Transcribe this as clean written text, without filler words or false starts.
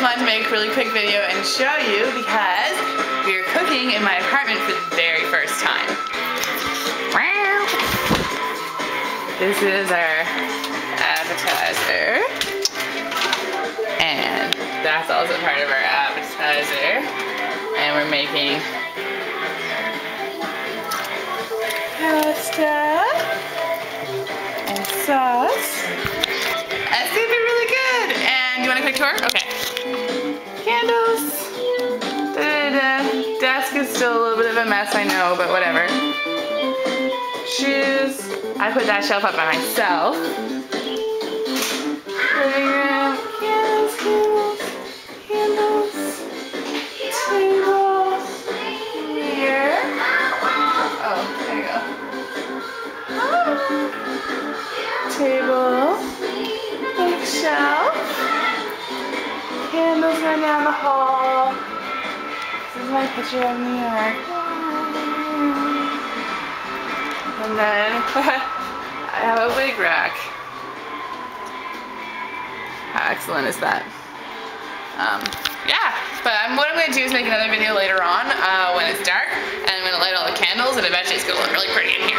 wanted to make a really quick video and show you because we are cooking in my apartment for the very first time. This is our appetizer. And that's also part of our appetizer. And we're making pasta and sauce. It's gonna be really good. And you want a quick tour? Okay. Candles. Da-da-da. Desk is still a little bit of a mess, I know, but whatever. Shoes. I put that shelf up by myself. Living room. Candles, candles, candles. Table. Here. Oh, there you go. Table. Bookshelf. Candles run down the hall. This is my picture of New York. And then I have a wig rack. How excellent is that? Yeah, but what I'm going to do is make another video later on when it's dark, and I'm going to light all the candles, and I bet you it's going to look really pretty in here.